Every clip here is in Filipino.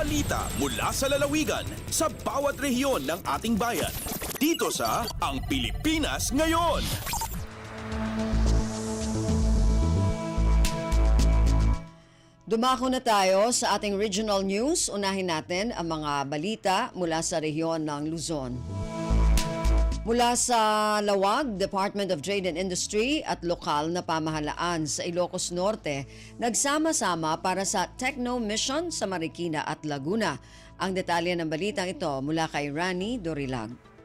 Balita mula sa lalawigan sa bawat rehiyon ng ating bayan. Dito sa Ang Pilipinas Ngayon. Dumako na tayo sa ating regional news. Unahin natin ang mga balita mula sa rehiyon ng Luzon. Mula sa Lawag, Department of Trade and Industry at lokal na pamahalaan sa Ilocos Norte, nagsama-sama para sa Techno Mission sa Marikina at Laguna. Ang detalye ng balitang ito mula kay Rani Dorilag.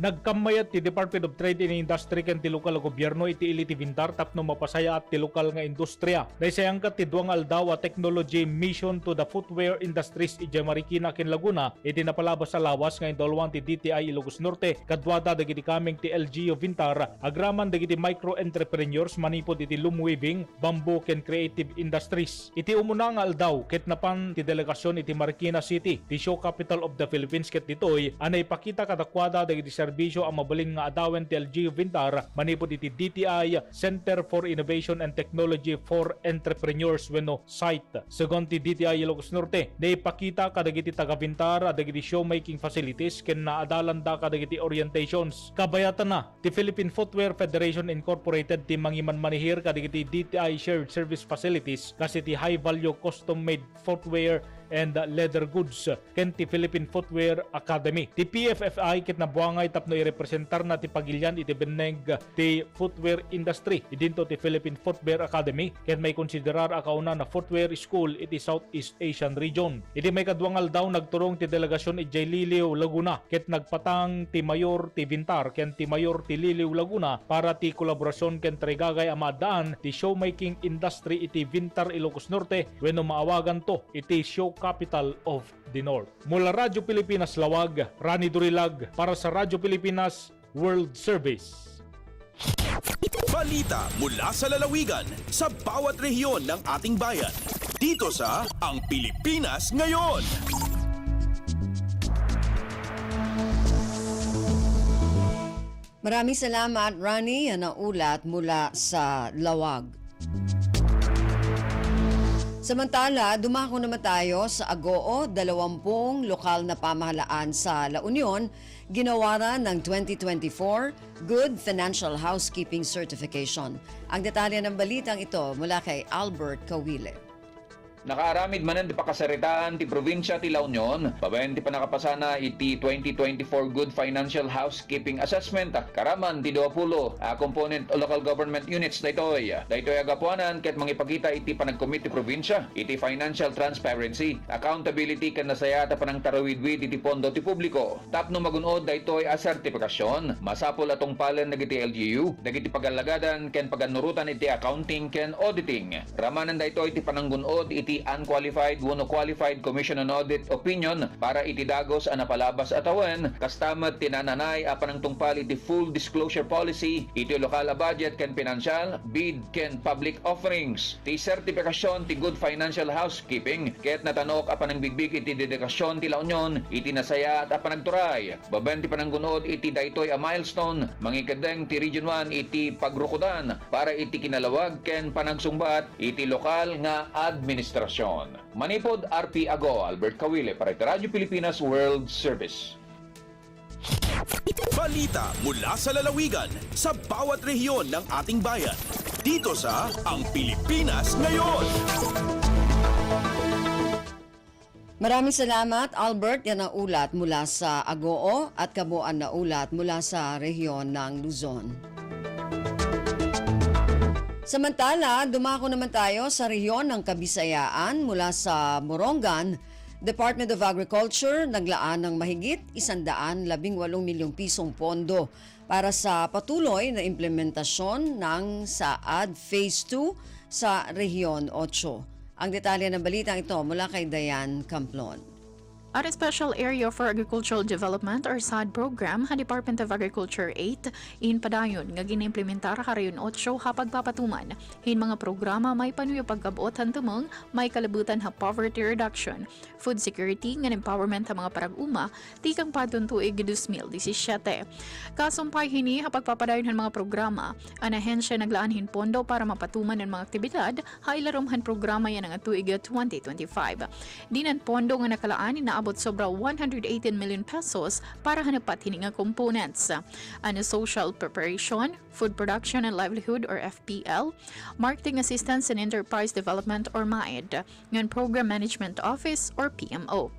Nagkamayat ti Department of Trade and Industry ken ti lokal gobyerno iti ili ti Vintar tapno mapasaya at ti lokal nga industriya. Naisayang kat ti duang aldaw a technology mission to the footwear industries iti Marikina ken Laguna iti napalabas sa lawas nga indolwan ti DTI Ilocos Norte kadwada dagiti kaming ti LGU Vintar agraman dagiti micro entrepreneurs manipod iti loom weaving, bamboo ken creative industries. Iti umuna nga aldaw ket napan ti delegasyon iti Marikina City, ti show capital of the Philippines ket ditoy anay pakita kadakwada dagiti serbisyo ang mabalin nga adawen ti LGU Vintar manipod iti DTI Center for Innovation and Technology for Entrepreneurs wenno site. Segon ti DTI Ilocos Norte, naipakita kadagiti taga Vintar dagiti showmaking facilities ken naadalanda kadagiti orientations. Kabayatan na ti Philippine Footwear Federation Incorporated ti mangiman manihir kadagiti DTI shared service facilities kasi ti high value custom made footwear and leather goods ken ti Philippine Footwear Academy. Ti PFFI ket nabuangay tapno irepresentar na ti pagilyan iti beneg ti footwear industry. Idinto ti Philippine Footwear Academy ken may konsiderar a kauna na footwear school iti Southeast Asian region. Iti may kadwangal daw nagturong ti delegasyon iti Liliw Laguna ket nagpatang ti mayor ti Vintar ken ti mayor ti Liliw Laguna para ti kolaborasyon ken trigagay amadaan ti showmaking industry iti Vintar Ilocos Norte wenno maawagan to iti show capital of the North. Mula Radyo Pilipinas Lawag, Rani Dorilag para sa Radyo Pilipinas World Service. Balita mula sa lalawigan sa bawat rehiyon ng ating bayan. Dito sa Ang Pilipinas Ngayon. Maraming salamat, Rani, yan ang ulat mula sa Lawag. Samantala, dumako naman tayo sa Agoo, 20 lokal na pamahalaan sa La Union, ginawaran ng 2024 Good Financial Housekeeping Certification. Ang detalye ng balitang ito mula kay Albert Kawile. Nakaaramid manan ti pakasaritaan ti probinsya ti La Union, pabayan ti panakapasana iti 2024 Good Financial Housekeeping Assessment, karaman ti 20 component o local government units daytoy. Daytoy agapuanan ket mangipakita iti panagkomit ti probinsya, iti financial transparency, accountability ken nasaya ta panang tarawidwid iti pondo ti publiko. Tapno magunod daytoy a sertifikasyon, masapol atong palen dagiti LGU, dagiti pagalagadan ken paganurutan iti accounting ken auditing. Ramanan daytoy iti pananggunod iti unqualified wenno qualified commission on audit opinion para iti dagos a napalabas atawen kastamet tinananay a panangtungpal iti full disclosure policy iti lokal a budget ken financial bid ken public offerings. Ti sertifikasyon ti good financial housekeeping ket natanok a panangbigbig iti dedikasyon ti La Union iti nasaya at a panagturay. Baben ti pananggunod iti daytoy a milestone mangikadeng ti Region 1 iti pagrukudan para iti kinalawag ken panagsumbat iti lokal nga administrasyon. Manipod RP Ago, Albert Kawile para iti Radyo Pilipinas World Service. Balita mula sa lalawigan sa bawat rehiyon ng ating bayan. Dito sa Ang Pilipinas Ngayon. Maraming salamat, Albert. Yan ang ulat mula sa Agoo at kabuuan na ulat mula sa rehiyon ng Luzon. Samantala, dumako naman tayo sa rehiyon ng Kabisayaan mula sa Morongan. Department of Agriculture naglaan ng mahigit 118 milyong pisong pondo para sa patuloy na implementasyon ng SAAD Phase 2 sa Rehiyon 8. Ang detalye ng balitang ito mula kay Dayan Camplon. At a Special Area for Agricultural Development or SAD program, ang Department of Agriculture 8, in padayon nga ginimplementar karayon 8 hapag papatuman. Hin mga programa may panuyo pagkabot hantumong may kalabutan ha poverty reduction, food security nga empowerment ha mga parag-uma, tikang padton tuig 2017. Kasumpay hini hapag papadayon han mga programa, ang ahensya naglaanhin pondo para mapatuman ng mga aktibidad, ha ilarumhan programa yan ang tuig 2025. Dinan pondo nga nakalaan na abot sobra 118 million pesos para hanapat hini nga components. Ano social preparation, food production and livelihood or FPL, marketing assistance and enterprise development or MAED, ngan program management office or PMO.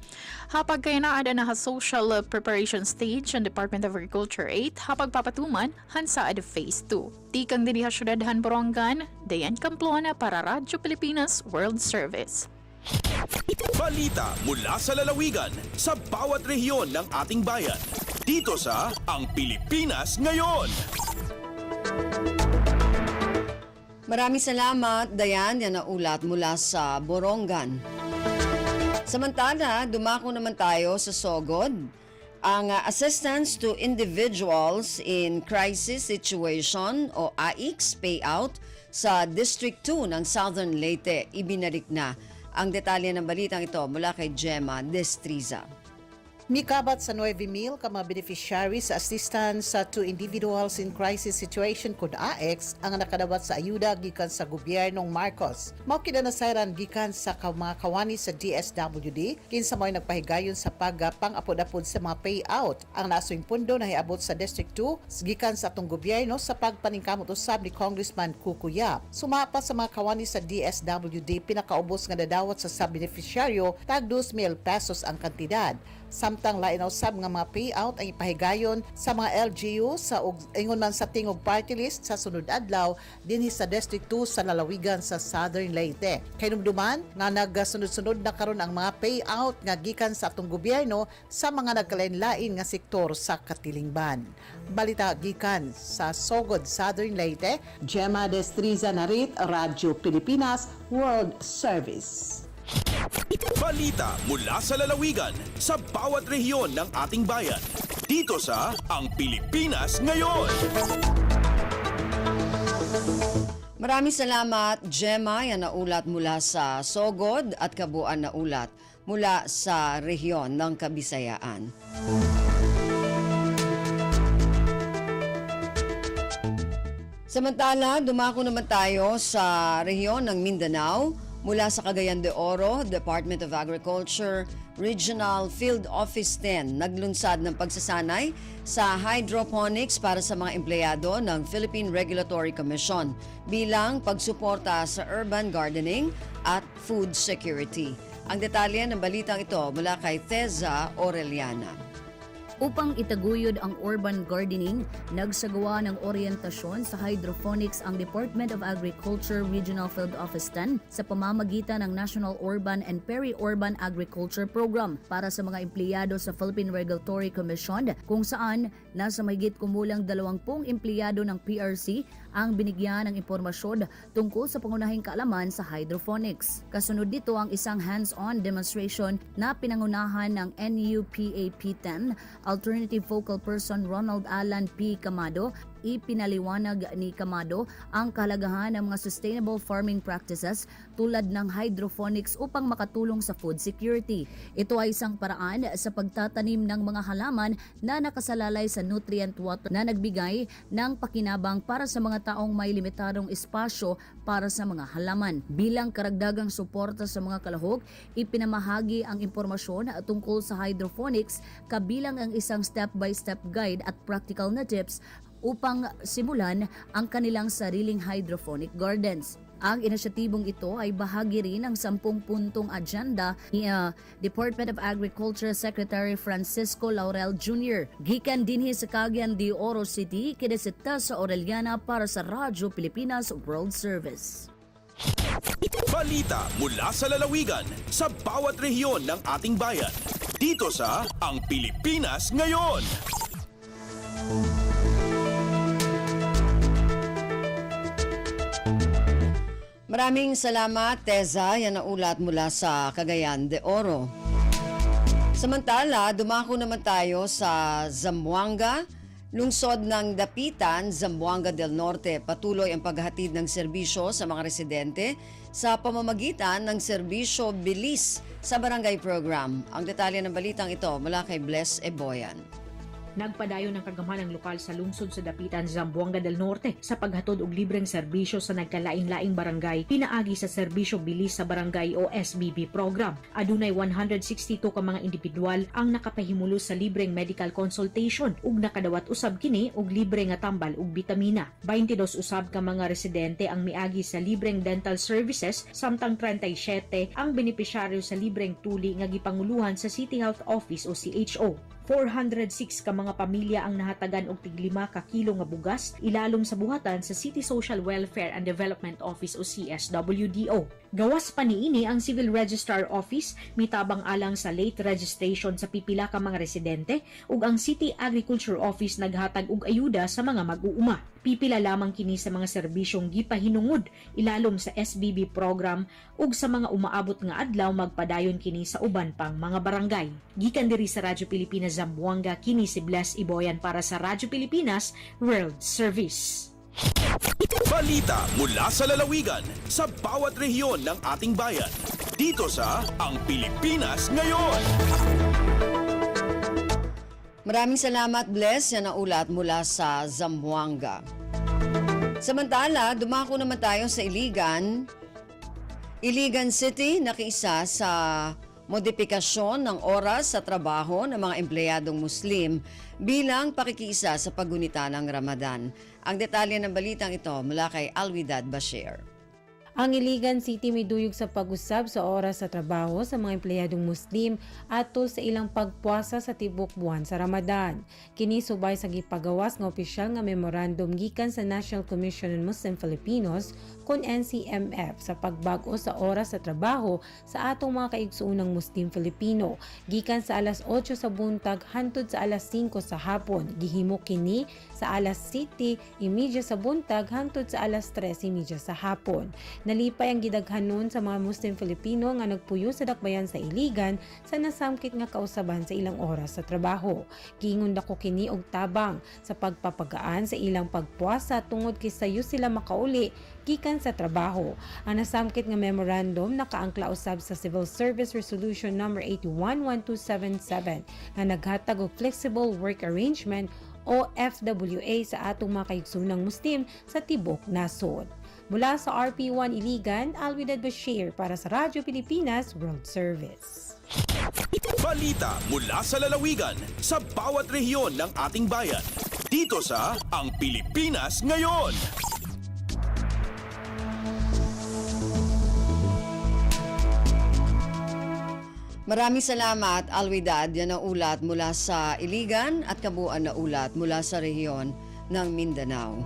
Hapag kaya naada na ha social preparation stage ang Department of Agriculture 8, hapag papatuman hansa ad phase 2. Tikang diniha syudadhan Borongan, Dayan Camplona para Radyo Pilipinas World Service. Balita mula sa lalawigan sa bawat rehiyon ng ating bayan. Dito sa Ang Pilipinas Ngayon. Maraming salamat, Dayan, yan na ulat mula sa Borongan. Samantala, dumako naman tayo sa Sogod. Ang Assistance to Individuals in Crisis Situation o AICS payout sa District 2 ng Southern Leyte ibinalik na. Ang detalye ng balitang ito mula kay Gemma Destriza. Mikabat sa 9,000 ka mga beneficiaries sa assistance to individuals in crisis situation kod AX ang nakadawat sa ayuda gikan sa gobyernong Marcos. Mao kinanasayran gikan sa mga kawani sa DSWD kinsa mo'y nagpahigayon sa pang-apod-apod sa mga payout. Ang nasoing pundo na hiabot sa District 2 gikan sa atong gobyerno sa pagpaningkamot usab ni Congressman Kukuya. Sumapa sa mga kawani sa DSWD pinakaubos nga dadawat sa sub-beneficiaryo tag 2,000 pesos ang kantidad. Samtang lain usab nga mga payout ang ipahigayon sa mga LGU sa ingon man sa tingog party list sa sunod adlaw dinhi sa District 2 sa lalawigan sa Southern Leyte. Kahinumduman nga nagasunod-sunod na karon ang mga payout nga gikan sa atong gobyerno sa mga nagkalain-lain nga sektor sa Katilingban. Balita gikan sa Sogod, Southern Leyte, Gemma Destriza Narit, Radyo Pilipinas World Service. Balita mula sa lalawigan sa bawat rehiyon ng ating bayan. Dito sa Ang Pilipinas Ngayon. Maraming salamat, Gemma, yan na ulat mula sa Sogod at kabuuan na ulat mula sa rehiyon ng Kabisayaan. Samantala, dumako naman tayo sa rehiyon ng Mindanao. Mula sa Cagayan de Oro, Department of Agriculture, Regional Field Office 10, naglunsad ng pagsasanay sa hydroponics para sa mga empleyado ng Philippine Regulatory Commission bilang pagsuporta sa urban gardening at food security. Ang detalye ng balitang ito mula kay Teza Orellana. Upang itaguyod ang urban gardening, nagsagawa ng oryentasyon sa hydroponics ang Department of Agriculture Regional Field Office 10 sa pamamagitan ng National Urban and Peri-Urban Agriculture Program para sa mga empleyado sa Philippine Regulatory Commission kung saan nasa mahigit kumulang 20 empleyado ng PRC ang binigyan ng impormasyon tungkol sa pangunahing kaalaman sa hydroponics. Kasunod dito ang isang hands-on demonstration na pinangunahan ng NUPAP-10 Alternative Focal Person Ronald Alan P. Camado. Ipinaliwanag ni Camado ang kahalagahan ng mga sustainable farming practices tulad ng hydroponics upang makatulong sa food security. Ito ay isang paraan sa pagtatanim ng mga halaman na nakasalalay sa nutrient water na nagbigay ng pakinabang para sa mga taong may limitadong espasyo para sa mga halaman. Bilang karagdagang suporta sa mga kalahok, ipinamahagi ang impormasyon tungkol sa hydroponics kabilang ang isang step-by-step guide at practical na tips upang simulan ang kanilang sariling hydroponic gardens. Ang inisyatibong ito ay bahagi rin ng 10-puntong agenda ni Department of Agriculture Secretary Francisco Laurel Jr. Gikan dinhi sa Cagayan de Oro City, kinesita sa Orellana para sa Radyo Pilipinas World Service. Balita mula sa lalawigan sa bawat rehiyon ng ating bayan. Dito sa Ang Pilipinas Ngayon. Maraming salamat, Teza. Yan ang ulat mula sa Cagayan de Oro. Samantala, dumako naman tayo sa Zamboanga. Lungsod ng Dapitan, Zamboanga del Norte, patuloy ang paghahatid ng serbisyo sa mga residente sa pamamagitan ng serbisyo bilis sa barangay program. Ang detalye ng balitang ito mula kay Bless Eboyan. Nagpadayon ng kagamanan lokal sa lungsod sa Dapitan, Zamboanga del Norte sa paghatod og libreng serbisyo sa nagkalain-laing barangay pinaagi sa serbisyo bilis sa barangay o SBB program. Adunay 162 ka mga individual ang nakapahimulo sa libreng medical consultation ug nakadawat usab kini og libre nga tambal ug bitamina. 22 usab ka mga residente ang miagi sa libreng dental services samtang 37 ang benepisyaryo sa libreng tuli nga gipanguluhan sa City Health Office o CHO. 406 ka mga pamilya ang nahatagan og tig 5 ka kilo nga bugas ilalom sa buhatan sa City Social Welfare and Development Office o CSWDO. Gawas pa niini ang Civil Registrar Office mitabang alang sa late registration sa pipila ka mga residente ug ang City Agriculture Office naghatag og ayuda sa mga mag-uuma. Pipila lamang kini sa mga serbisyong gipahinungod ilalom sa SBB program ug sa mga umaabot nga adlaw magpadayon kini sa uban pang mga barangay. Gikan diri sa Radyo Pilipinas Zamboanga, kini si Bless Iboyan para sa Radyo Pilipinas World Service. Balita mula sa lalawigan sa bawat rehiyon ng ating bayan. Dito sa Ang Pilipinas Ngayon. Maraming salamat, Bless. Yan ang ulat mula sa Zamboanga. Samantala, dumako naman tayo sa Iligan. Iligan City, nakiisa sa modipikasyon ng oras sa trabaho ng mga empleyadong Muslim bilang pakikiisa sa paggunita ng Ramadan. Ang detalye ng balitang ito mula kay Alwidad Bashir. Ang Iligan City may duyog sa pag-usab sa oras sa trabaho sa mga empleyadong Muslim ato sa ilang pagpuasa sa tibok buwan sa Ramadan. Kini subay sa gipagawas nga opisyal nga memorandum gikan sa National Commission on Muslim Filipinos kon NCMF sa pagbag-o sa oras sa trabaho sa atong mga kaigsuunang Muslim Filipino gikan sa alas 8 sa buntag hangtod sa alas 5 sa hapon. Gihimo kini sa alas 7:30 sa buntag hangtod sa alas 3:30 sa hapon. Nalipay ang gidaghanon sa mga Muslim Filipino nga nagpuyo sa dakbayan sa Iligan sa nasamkit nga kausaban sa ilang oras sa trabaho. Giingon dako kini og tabang sa pagpapagaan sa ilang pagpuasa tungod kay sayo sila makauli gikan sa trabaho. Ang nasamkit nga memorandum nakaangkla usab sa Civil Service Resolution No. 811277 nga naghatag og flexible work arrangement o FWA sa atong mga kaigsuunang Muslim sa tibok nasod. Mula sa RP1 Iligan, Alwidad Bashir para sa Radyo Pilipinas World Service. Balita mula sa lalawigan sa bawat rehiyon ng ating bayan. Dito sa Ang Pilipinas Ngayon. Maraming salamat, Alwidad. Yan ang ulat mula sa Iligan at kabuuan na ulat mula sa rehiyon ng Mindanao.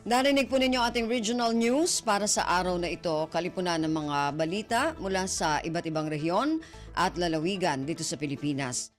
Narinig po ninyo ating regional news para sa araw na ito, kalipunan ng mga balita mula sa iba't ibang rehiyon at lalawigan dito sa Pilipinas.